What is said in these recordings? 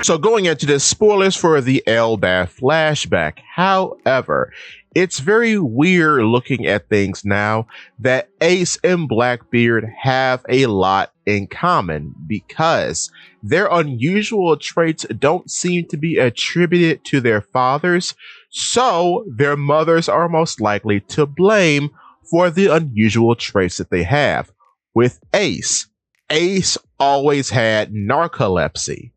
So going into this, spoilers for the Elbath flashback. However, it's very weird looking at things now that Ace and Blackbeard have a lot in common because their unusual traits don't seem to be attributed to their fathers, so their mothers are most likely to blame for the unusual traits that they have. With Ace always had narcolepsy,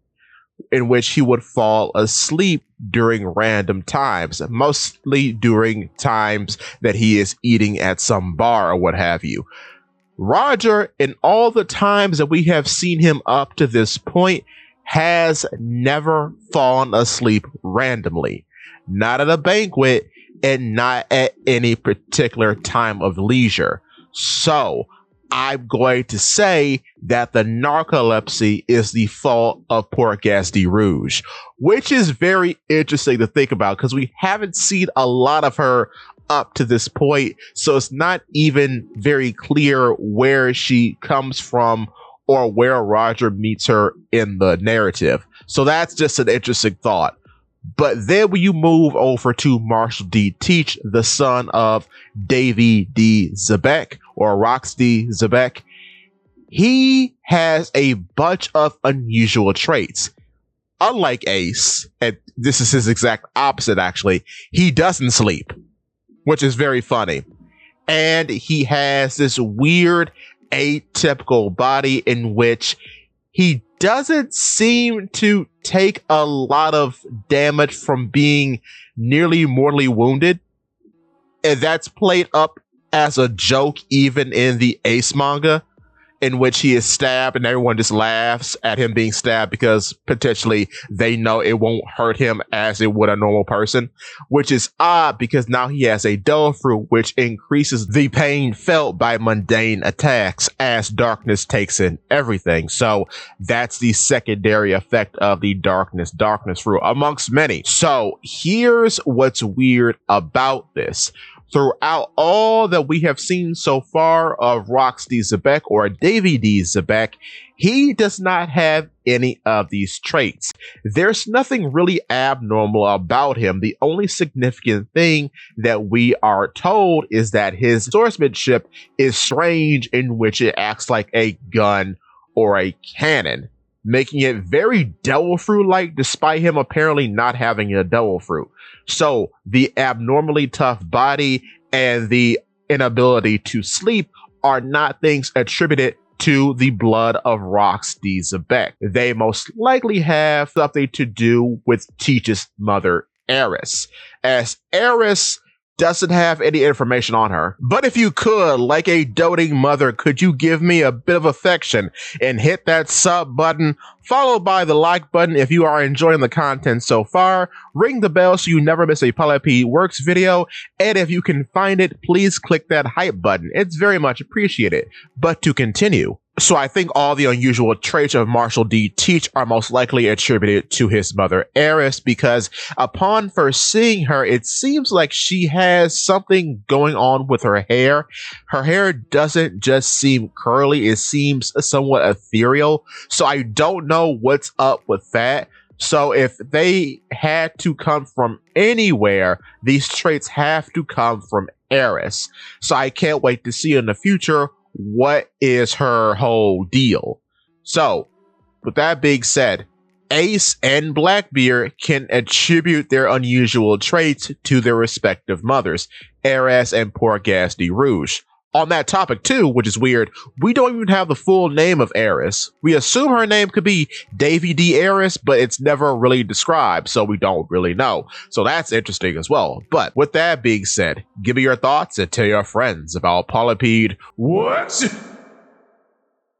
in which he would fall asleep during random times, mostly during times that he is eating at some bar or what have you. Roger, in all the times that we have seen him up to this point, has never fallen asleep randomly. Not at a banquet and not at any particular time of leisure. So, I'm going to say that the narcolepsy is the fault of poor Gasty Rouge, which is very interesting to think about because we haven't seen a lot of her up to this point, so it's not even very clear where she comes from or where Roger meets her in the narrative. So that's just an interesting thought. But then when you move over to Marshall D. Teach, the son of Davy D. Zebek, or Rox D. Zebek, he has a bunch of unusual traits. Unlike Ace, and this is his exact opposite actually, he doesn't sleep, which is very funny. And he has this weird atypical body in which he doesn't seem to take a lot of damage from being nearly mortally wounded. And that's played up as a joke even in the Ace manga, in which he is stabbed and everyone just laughs at him being stabbed because potentially they know it won't hurt him as it would a normal person, which is odd because now he has a devil fruit which increases the pain felt by mundane attacks as darkness takes in everything. So that's the secondary effect of the darkness fruit amongst many. So here's what's weird about this. Throughout all that we have seen so far of Rox D. Zebek or Davy D. Zebek, he does not have any of these traits. There's nothing really abnormal about him. The only significant thing that we are told is that his swordsmanship is strange, in which it acts like a gun or a cannon, making it very devil fruit-like despite him apparently not having a devil fruit. So the abnormally tough body and the inability to sleep are not things attributed to the blood of Rox D. Zebek. They most likely have something to do with Teach's mother, Eris, as Eris doesn't have any information on her. But if you could, like a doting mother, could you give me a bit of affection and hit that sub button, followed by the like button if you are enjoying the content so far, ring the bell so you never miss a Polyp Works video, and if you can find it, please click that hype button. It's very much appreciated. But to continue, so I think all the unusual traits of Marshall D. Teach are most likely attributed to his mother, Eris, because upon first seeing her, it seems like she has something going on with her hair. Her hair doesn't just seem curly, it seems somewhat ethereal. So I don't know what's up with that. So if they had to come from anywhere, these traits have to come from Eris. So I can't wait to see in the future what is her whole deal. So, with that being said, Ace and Blackbeard can attribute their unusual traits to their respective mothers, Eris and poor Gasty Rouge. On that topic too, which is weird, we don't even have the full name of Eris. We assume her name could be Davy D. Eris, but it's never really described, so we don't really know. So that's interesting as well. But with that being said, give me your thoughts and tell your friends about Polyp Works.